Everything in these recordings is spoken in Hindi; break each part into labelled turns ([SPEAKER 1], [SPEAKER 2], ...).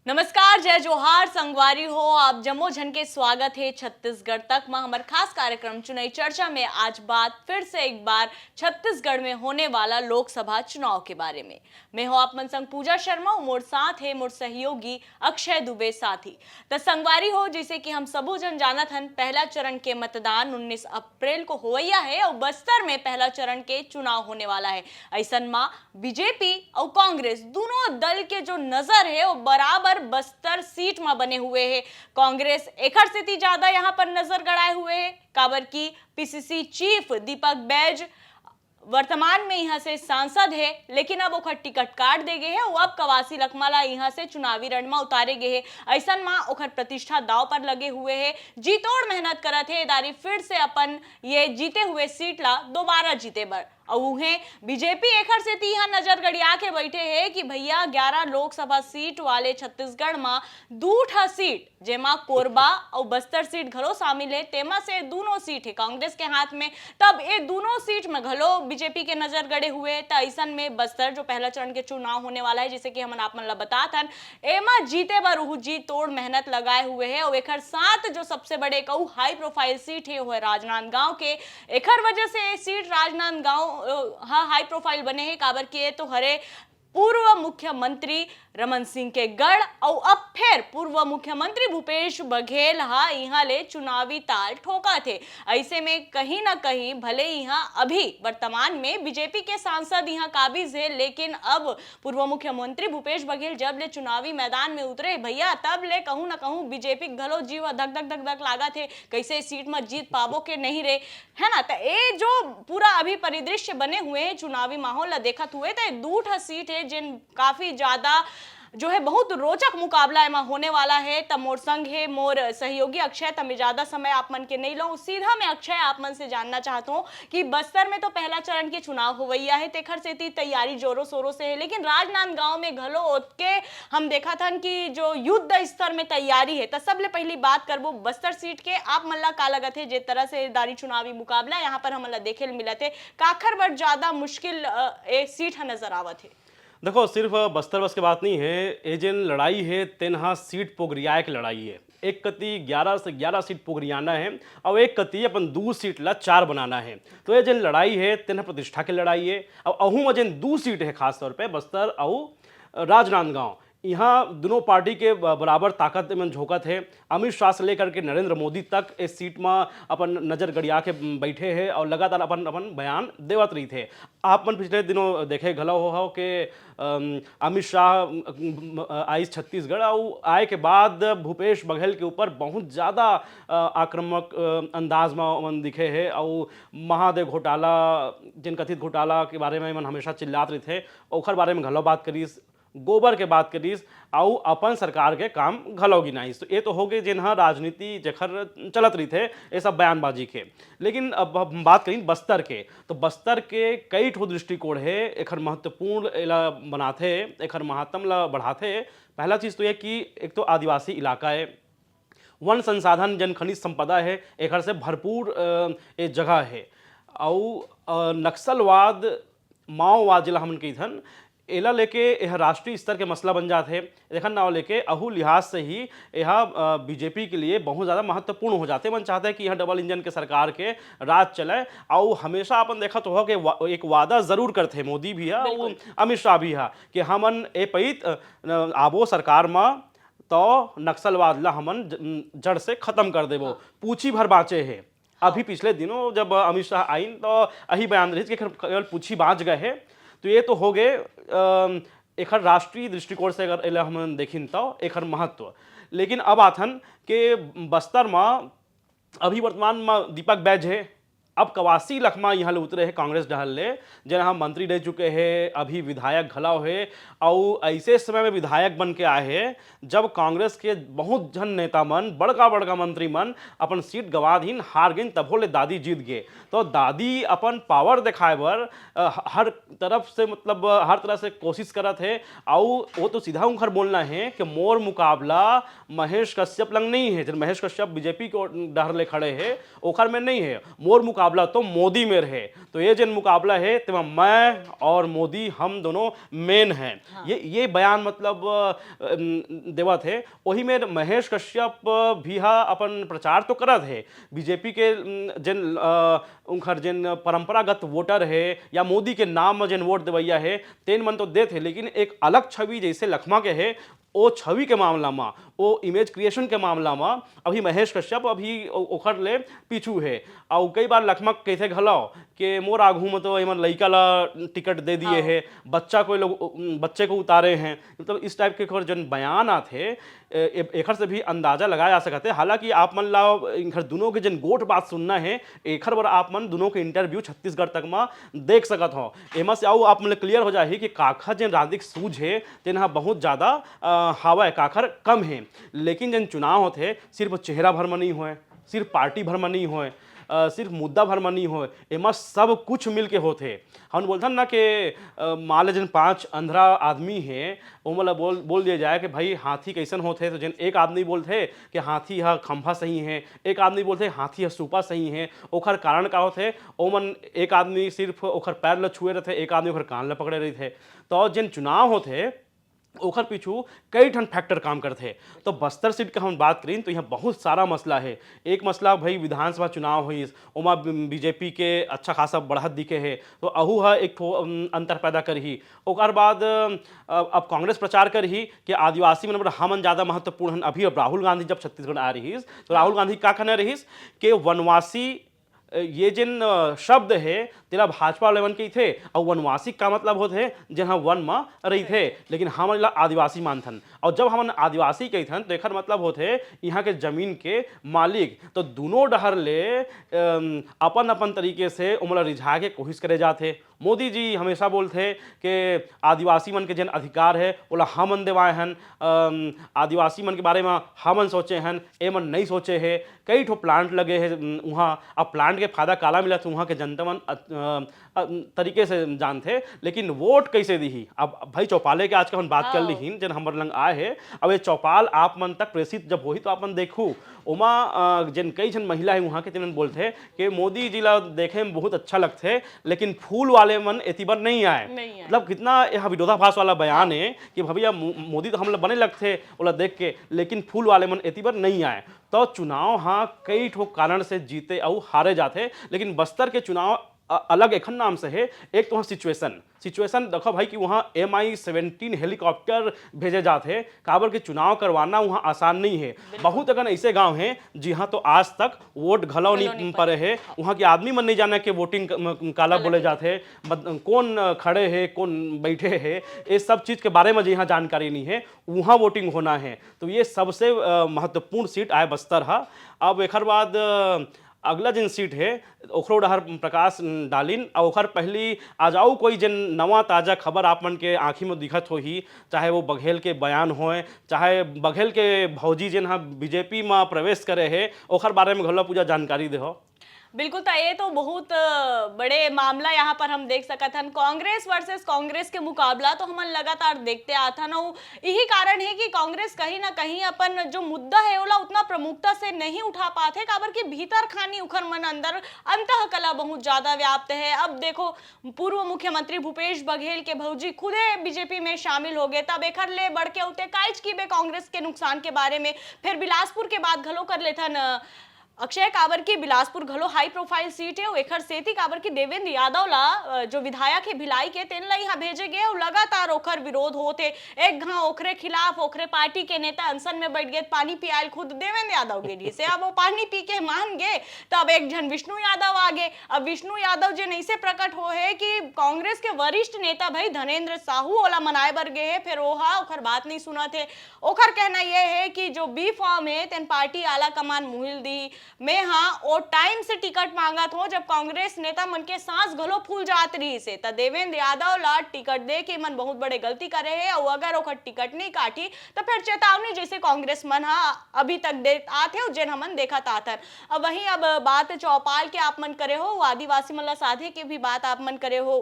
[SPEAKER 1] नमस्कार, जय जोहार, संगवारी हो आप जम्मो झन के स्वागत है छत्तीसगढ़ तक में हमारे खास कार्यक्रम चुनावी चर्चा में। आज बात फिर से एक बार छत्तीसगढ़ में होने वाला लोकसभा चुनाव के बारे में। मैं हूं आप मन संग पूजा शर्मा, मोर साथ है मोर सहयोगी अक्षय दुबे साथी। तो संगवारी हो, जैसे कि हम सबो जन जानत हन, पहला चरण के मतदान 19 अप्रैल को होवैया है और बस्तर में पहला चरण के चुनाव होने वाला है। ऐसन में बीजेपी और कांग्रेस दोनों दल के जो नजर है वो बराबर बस्तर सीट में बने हुए हैं। कांग्रेस एकर से ज्यादा यहाँ पर नजर गड़ाए हुए है, काबर की पीसीसी चीफ दीपक बैज वर्तमान में यहाँ से सांसद है, लेकिन अब ओखर टिकट काट दे गए है। वो अब कवासी लखमाला यहाँ से चुनावी रण में उतारे गए है। ऐसा में ओखर प्रतिष्ठा दाव पर लगे हुए है, जी तोड़ मेहनत करत है दारी फिर से अपन ये जीते हुए सीट ला दोबारा जीते बर। और उन्हें बीजेपी एकर से यहाँ नजर गड़िया के बैठे हैं कि भैया 11 लोकसभा सीट वाले छत्तीसगढ़ में 2 सीट जेमा कोरबा और बस्तर सीट घलो शामिल है, तेमा से दोनों सीट है कांग्रेस के हाथ में। तब ये दोनों सीट में घलो बीजेपी के नजर गड़े हुए। तो ऐसा में बस्तर जो पहला चरण के चुनाव होने वाला है, जैसे कि हम आप मन ला बतात हन, एमा जीते बर उहु जी तोड़ मेहनत लगाए हुए है। और एकर साथ जो सबसे बड़े कहू हाई प्रोफाइल सीट है वो है राजनांदगांव के। एकर वजह से सीट राजनांदगांव हाँ हाई प्रोफाइल बने हैं, काबर के तो हरे पूर्व मुख्यमंत्री रमन सिंह के गढ़ और अब फिर पूर्व मुख्यमंत्री भूपेश बघेल यहाँ ले चुनावी ताल ठोका थे। ऐसे में कहीं ना कहीं भले यहाँ अभी वर्तमान में बीजेपी के सांसद यहाँ काबिज है, लेकिन अब पूर्व मुख्यमंत्री भूपेश बघेल जब ले चुनावी मैदान में उतरे भैया, तब ले कहूं ना कहूं बीजेपी घलो जीव धक धक धक धक लागा थे, कैसे सीट में जीत पाबो के नहीं रहे है ना। तो ये जो पूरा अभी परिदृश्य बने हुए हैं चुनावी माहौल देखत हुए, तो 2 सीट है जिन काफी ज्यादा जो है बहुत रोचक मुकाबला एमा होने वाला है। तब मोर संग है मोर सहयोगी अक्षय। तब ज्यादा समय आप मन के नहीं लो, सीधा मैं अक्षय आप मन से जानना चाहता हूँ कि बस्तर में तो पहला चरण के चुनाव होवैया है, तेखर से तैयारी जोरों शोरों से है, लेकिन राजनांदगांव में घलो के हम देखा था कि जो युद्ध स्तर में तैयारी है। तो सबले पहली बात करबो बस्तर सीट के, आप मन ला का लगत है जे तरह से दारी चुनावी मुकाबला यहाँ पर हमन ला देखे मिलत है, काखर बर ज्यादा मुश्किल सीट नजर आवत है।
[SPEAKER 2] देखो, सिर्फ बस्तर बस की बात नहीं है, ये जिन लड़ाई है तेनहा सीट पोगरियाए की लड़ाई है। एक कति 11 से 11 सीट पोगरियाना है और एक कति अपन 2 सीट ला 4 बनाना है। तो ये जिन लड़ाई है तेनहा प्रतिष्ठा की लड़ाई है। और अहू में जिन 2 सीट है खास तौर पे बस्तर और राजनांदगांव, यहाँ दोनों पार्टी के बराबर ताकत में झोंकत है। अमित शाह से लेकर के नरेंद्र मोदी तक इस सीट में अपन नज़र गड़िया के बैठे हैं और लगातार अपन अपन बयान देवत रही थे। आप मन पिछले दिनों देखे घलो हो कि अमित शाह आई छत्तीसगढ़ और आए के बाद भूपेश बघेल के ऊपर बहुत ज़्यादा आक्रामक अंदाज में मन दिखे हैं और महादेव घोटाला, जिन कथित घोटाला के बारे में मन हमेशा चिल्लात रही थे, ओखर बारे में घलो बात करीस, गोबर के बात करीस और अपन सरकार के काम घलो गिनाइस। तो ये तो हो गए जिन्हा राजनीति जखर चलत रही थे ये सब बयानबाजी के। लेकिन अब हम बात करें बस्तर के, तो बस्तर के कई ठो दृष्टिकोण है, एखर महत्वपूर्ण एला बनाते, एखर महात्म ला बढ़ाते। पहला चीज़ तो ये कि एक तो आदिवासी इलाका है, वन संसाधन जन खनिज संपदा है, एखर से भरपूर ये जगह है। और नक्सलवाद माओवाद जिला हमन कही थन, एला लेके यह राष्ट्रीय स्तर के मसला बन जाते हैं। देखन नाव लेके अहू लिहाज से ही यह बीजेपी के लिए बहुत ज़्यादा महत्वपूर्ण हो जाते हैं। मन चाहते हैं कि यह डबल इंजन के सरकार के राज चले। और हमेशा अपन देखा तो हो कि एक वादा ज़रूर करते मोदी भी है और अमित शाह भी है कि हमन ए पैत आबो सरकार में तो नक्सलवाद ला हमन जड़ से ख़त्म कर देबो, पूछी भर बाँचे है। अभी पिछले दिनों जब अमित शाह आइन तो यही बयान रही कि केवल पूछी बाँच गए हैं। तो ये तो हो गए एक राष्ट्रीय दृष्टिकोण से अगर हम देखिन तो एक महत्व। लेकिन अब आथन के बस्तर में अभी वर्तमान में दीपक बैज है, अब कवासी लखमा यहाँ ले उतरे हैं कांग्रेस डहल ले, जहाँ मंत्री रह चुके हैं, अभी विधायक घलाव है। और ऐसे समय में विधायक बन के आए हैं जब कांग्रेस के बहुत जन नेता मन, बड़का बड़का मंत्री मन अपन सीट गवा दीन, हार गई, तब ले दादी जीत गए। तो दादी अपन पावर दिखाए बर हर तरफ से मतलब हर तरह से कोशिश करत है। और वो तो सीधा उनकर बोलना है कि मोर मुकाबला महेश कश्यप लंग नहीं है, जब महेश कश्यप बीजेपी को डहर ले खड़े है ओखर में नहीं है, मोर मुकाबला मुकाबला तो मोदी में रहे। तो ये जिन मुकाबला है तेमा मैं और मोदी हम दोनों मेन हैं। ये बयान मतलब देवत है। वही में महेश कश्यप भी हा अपन प्रचार तो करत है। बीजेपी के जिन उनकर जिन परंपरागत वोटर है या मोदी के नाम में जिन वोट देवैया है तेन मन तो देते है, लेकिन एक अलग छवि जैसे लखमा के है वो छवि के मामला में, वो इमेज क्रिएशन के मामला में अभी महेश कश्यप अभी ओखर ले पीछू है। और कई बार लखमा कैसे घलाओ कि मोर आघू में तो एमन लइका ला टिकट दे दिए है, बच्चा कोई लोग बच्चे को उतारे हैं, मतलब इस टाइप के जो बयान आते एखर से भी अंदाजा लगाया जा सकते है। हालांकि आप मन ला इनकर दोनों के जिन गोट बात सुनना है एखर बार आप मन दोनों के इंटरव्यू छत्तीसगढ़ तक में देख सकत हो। एमा से आओ आप मन क्लियर हो जाए कि काखर जिन राजनीतिक सूझ है तेना बहुत ज़्यादा हवा है, काखर कम है। लेकिन जिन चुनाव होते सिर्फ चेहरा भर में नहीं होए, सिर्फ पार्टी भर में नहीं होए, सिर्फ मुद्दा भर में नहीं हो, एमा सब कुछ मिल के होते। हम बोलथन ना कि मान लीजिए 5 अंधरा आदमी है वो मतलब बोल दिया जाए कि भाई हाथी कैसन होते, तो जिन एक आदमी बोलते कि हाथी हा खंभा सही है, एक आदमी बोलते हाथी हा सूपा सही है। ओखर कारण का होते ओमन एक आदमी सिर्फ ओखर पैर ल छुए रहते, एक आदमी ओखर कान ल पकड़े रही थे। तो जिन चुनाव होते ओखर पीछू कई ठन फैक्टर काम करते। तो बस्तर सीट का हम बात करें तो यहाँ बहुत सारा मसला है। एक मसला भाई विधानसभा चुनाव हुई ओमा बीजेपी के अच्छा खासा बढ़त दिखे है, तो अहू है एक ठो अंतर पैदा करही। ओकर बाद अब कांग्रेस प्रचार करही कि आदिवासी मन हमन ज़्यादा महत्वपूर्ण हैं। अभी अब राहुल गांधी जब छत्तीसगढ़ आ रही तो राहुल गांधी का कहना रही कि वनवासी ये जिन शब्द है तेरा भाजपा वाले वन के थे, और वनवासी का मतलब होते है जहाँ वन में रही थे, लेकिन हम आदिवासी मानथन। और जब हम आदिवासी कहथन तो एक मतलब होते यहाँ के जमीन के मालिक। तो दोनों डहर ले अपन अपन तरीके से उमला रिझा के कोशिश करे जाते। मोदी जी हमेशा बोलते कि आदिवासी मन के जिन अधिकार है बोला हमन देवाए हन, आदिवासी मन के बारे में हमन सोचे हन, ए मन नहीं सोचे है। कई ठो प्लांट लगे हैं वहाँ, अब प्लांट के फायदा काला मिला तो वहाँ के जनता मन तरीके से जानते, लेकिन वोट कैसे दी। अब भाई चौपाले के आज का हम बात कर ली जन हमर लंग आए है। अब ये चौपाल आप मन तक प्रेषित जब होही तो आप मन देखू उमा जिन कई जन महिला है वहाँ के तिन बोलते कि मोदी जी ला देखे में बहुत अच्छा लगते, लेकिन फूल वाले मन एतिबर नहीं आए। मतलब कितना यह विरोधाभास वाला बयान है कि भैया मोदी तो हम लोग बने लगते बोला देख के, लेकिन फूल वाले मन एतिबर नहीं आए। तो चुनाव हाँ कई ठो कारण से जीते और हारे जाते, लेकिन बस्तर के चुनाव अलग एक नाम से है। एक तो सिचुएशन देखो भाई कि वहाँ MI-17 हेलीकॉप्टर भेजे जाते, काबर के चुनाव करवाना वहाँ आसान नहीं है। बहुत अगर ऐसे गांव हैं जी हाँ तो आज तक वोट घलाव नहीं पड़े है, वहाँ के आदमी मन नहीं जाने कि वोटिंग काला बोले जाते, कौन खड़े है कौन बैठे है, ये सब चीज़ के बारे में जी हाँ जानकारी नहीं है, वहाँ वोटिंग होना है। तो ये सबसे महत्वपूर्ण सीट आए बस्तर है। अब एक बाद अगला जिन सीट है ओखरो डहर प्रकाश डालिन, और ओखर पहली आ जाऊ कोई जिन नवा ताज़ा खबर आप मन के आँखी में दिखत हो ही, चाहे वो बघेल के बयान होए, चाहे बघेल के भौजी जिन हाँ बीजेपी में प्रवेश करे है ओखर बारे में घलो पूजा जानकारी देहो।
[SPEAKER 1] बिल्कुल, तो ये तो बहुत बड़े मामला यहाँ पर हम देख सकत हन। कांग्रेस वर्सेस कांग्रेस के मुकाबला तो हम लगातार देखते आते हैं। यही कारण है कि कांग्रेस कहीं ना कहीं अपन जो मुद्दा है ओला उतना प्रमुखता से नहीं उठा पाते, काबर की भीतर खानी उखर मन अंदर अंतः कला बहुत ज्यादा व्याप्त है। अब देखो पूर्व मुख्यमंत्री भूपेश बघेल के भौजी खुदे बीजेपी में शामिल हो गए, तब एकर ले बढ़ के उते काइच की बे कांग्रेस के नुकसान के बारे में। फिर बिलासपुर के बाद घलो कर लेथन अक्षय काबर की बिलासपुर घलो हाई प्रोफाइल सीट है, एखर सेती काबर की देवेंद्र यादव ला जो विधायक है भिलाई के तेन ला यहाँ भेजे गए और लगातार ओखर विरोध होते। एक घा ओखरे खिलाफ ओखरे पार्टी के नेता अनशन में बैठ गए, पानी पियाल खुद देवेंद्र यादव गेली से। अब वो पानी पी के मान गए, तब एक जन विष्णु यादव आगे। अब विष्णु यादव जिन ऐसे प्रकट हो है कि कांग्रेस के वरिष्ठ नेता भाई धनेन्द्र साहू ओला मनाए बर गए है, फिर ओहा ओखर बात नहीं सुना थे। ओखर कहना यह है कि जो बी फॉर्म है तेन पार्टी आला कमान मुहिल दी में हाँ ओ टाइम से टिकट मांगत हो, जब कांग्रेस नेता मन के सांस घलो फूल जात रही से। त देवेंद्र यादव ला टिकट दे के मन बहुत बड़े गलती करे है, और अगर ओखर टिकट नहीं काटी तो फिर चेतावनी जैसे कांग्रेस मन हाँ अभी तक दे आते हो जिन हमन देखा ताथर। अब वहीं अब बात चौपाल के आप मन करे हो, आदिवासी मन ला साधे के भी बात आप मन करे हो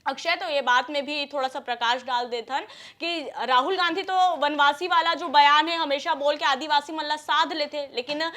[SPEAKER 1] अक्षय, तो ये बात में भी थोड़ा सा प्रकाश डाल देथन कि राहुल गांधी तो वनवासी वाला जो बयान है हमेशा बोल के आदिवासी मन ला साध लेते, लेकिन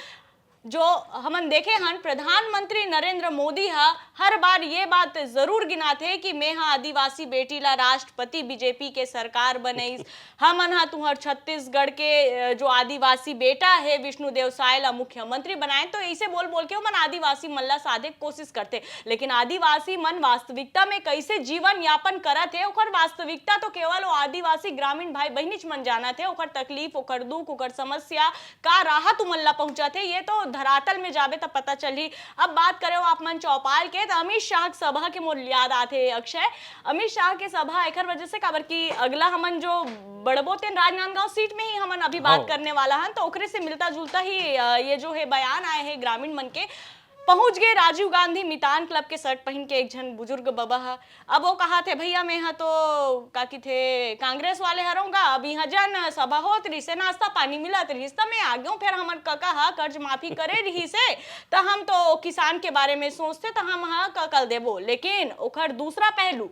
[SPEAKER 1] जो हमन देखे हन प्रधानमंत्री नरेंद्र मोदी हर बार ये बात जरूर गिनाथे कि मैं आदिवासी बेटी ला राष्ट्रपति बीजेपी के सरकार बनईस। हमन तुहर छत्तीसगढ़ के जो आदिवासी बेटा है विष्णुदेव साय ला मुख्यमंत्री बनाए। तो ऐसे बोल बोल के मन आदिवासी मन ला साधे कोशिश करते, लेकिन आदिवासी मन वास्तविकता में कैसे जीवन यापन करत है ओकर वास्तविकता तो केवल वो आदिवासी ग्रामीण भाई बहनिच मन जानत है। ओकर तकलीफ, ओकर दुख, ओकर समस्या का राहत उमन ला पहुंचत है, ये तो धरातल में जाबे तो पता चली। अब बात करें आप मन चौपाल के, तो अमित शाह सभा के मोर याद आते अक्षय। अमित शाह के सभा एकर वजह से काबर की अगला हमन जो बड़बो तेन राजनांदगांव सीट में ही हमन अभी बात करने वाला हन, तो ओकरे से मिलता जुलता ही ये जो है बयान आए हैं ग्रामीण मन के। पहुंच गए राजीव गांधी मितान क्लब के शर्ट पहन के एक जन बुजुर्ग बाबा अब वो कहा थे भैया मैं तो का की थे कांग्रेस वाले हरोंगा, अब यहाँ जन सभा होत रही से नाश्ता पानी मिलत रही तो मैं आ गया। फिर हमन कहा कर्ज माफी करे रही से तो हम तो किसान के बारे में सोचते तो हम कल देबो, लेकिन ओकर दूसरा पहलू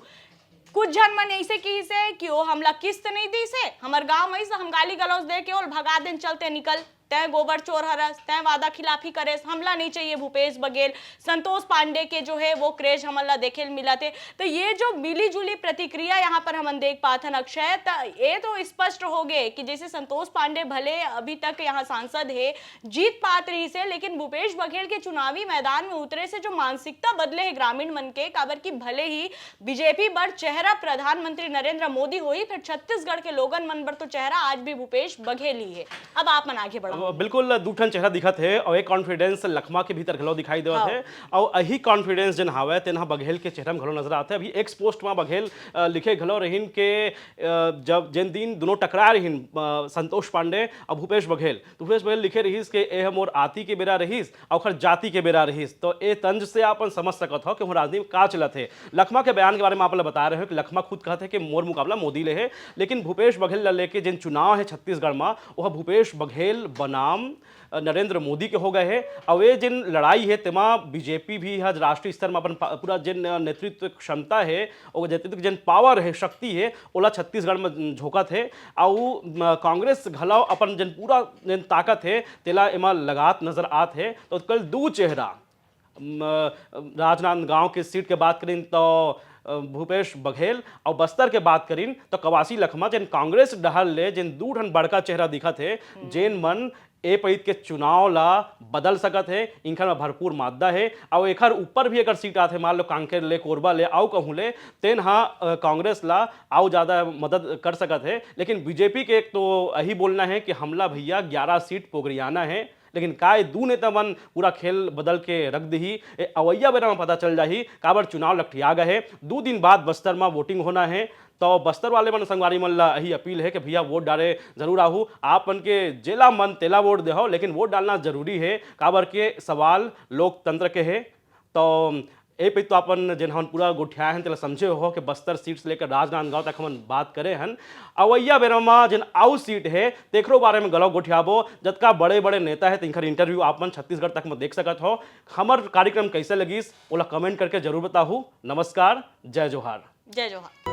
[SPEAKER 1] कुछ जन मन ऐसे की से कि वो हमला किस्त नहीं दी से हमार गांव में हम गाली गलौज दे के और भगा दिन चलते निकल तय गोबर चोर हरस तय वादा खिलाफी करे हमला नहीं चाहिए। भूपेश बघेल, संतोष पांडे के जो है वो क्रेज हमला देखे मिला थे। तो ये जो मिली जुली प्रतिक्रिया यहाँ पर हम देख पाते हैं अक्षय, ये तो स्पष्ट हो गए कि जैसे संतोष पांडे भले अभी तक यहाँ सांसद है जीत पात रही से, लेकिन भूपेश बघेल के चुनावी मैदान में उतरे से जो मानसिकता बदले है ग्रामीण मन के काबर की भले ही बीजेपी पर चेहरा प्रधानमंत्री नरेंद्र मोदी हो ही, फिर छत्तीसगढ़ के लोगन मन पर तो चेहरा आज भी भूपेश बघेल ही है। अब आप मन आगे बढ़ो।
[SPEAKER 2] बिल्कुल दूठन चेहरा दिखत है और एक कॉन्फिडेंस लखमा के भीतर घलो दिखाई देवत है और यही कॉन्फिडेंस जन हावे तेन बघेल के चेहरा में घलो नजर आते है। अभी एक्स पोस्ट में बघेल लिखे घलो रहीन के जब जिन दिन दोनों टकरा रहीन संतोष पांडे और भूपेश बघेल, तो भूपेश बघेल लिखे रहीस के ए मोर आती के बेरा रहीस और खर जाति के बेरा रहीस। तो ए तंज से अपन समझ सकत हो कि मोर राजनीति का चलत है। लखमा के बयान के बारे में आप बता रहे हो कि लखमा खुद कहते हैं कि मोर मुकाबला मोदी ले है, लेकिन भूपेश बघेल लेके जिन चुनाव है छत्तीसगढ़ में वह भूपेश बघेल बनाम नरेंद्र मोदी के हो गए हैं। और ये जिन लड़ाई है तेमा बीजेपी भी आज राष्ट्रीय स्तर में अपन पूरा जिन नेतृत्व क्षमता है और नेतृत्व जिन पावर है शक्ति है ओला छत्तीसगढ़ में झोंकत है। और कांग्रेस घलाव अपन जिन पूरा जिन ताकत है तेला एमा लगात नजर आत है। तो कल दो चेहरा राजनांदगांव के सीट के बात करें तो भूपेश बघेल और बस्तर के बात करीन तो कवासी लखमा जिन कांग्रेस डहल ले जिन दू ठन बड़का चेहरा दिखत है जेन मन ए पैत के चुनाव ला बदल सकत है, इनखर में भरपूर मादा है। और एकर ऊपर भी अगर सीट आते मान लो कांकेर ले कोरबा ले आओ कहूँ ले तेन कांग्रेस ला आओ ज़्यादा मदद कर सकत है। लेकिन बीजेपी के एक तो यही बोलना है कि हमला भैया 11 सीट पोगरियाना है, लेकिन काय दू नेता मन पूरा खेल बदल के रख दी अवैया बेरा में पता चल जाही काबर चुनाव लठिया गए है। 2 दिन बाद बस्तर में वोटिंग होना है। तो बस्तर वाले मन संगवारी मन ला यही अपील है कि भैया वोट डाले जरूर आहू, आप मन के जेला मन तेला वोट दे हो, लेकिन वोट डालना जरूरी है काबर के सवाल लोकतंत्र के है। तो ए पे तो अपन जिन हम पूरा गोठिया हैं तेला समझे हो कि बस्तर सीट से लेकर राजनांदगांव तक हम बात करे हन। अवैया बेरमा जिन आउ सीट है तेकरो बारे में गलो गोठियाबो जतका बड़े बड़े नेता है तिनकर इंटरव्यू आप मन छत्तीसगढ़ तक में देख सकत हो। हमर कार्यक्रम कैसे लगिस ओला कमेंट करके जरूर बताहू। नमस्कार, जय जोहार।
[SPEAKER 1] जय जोहार।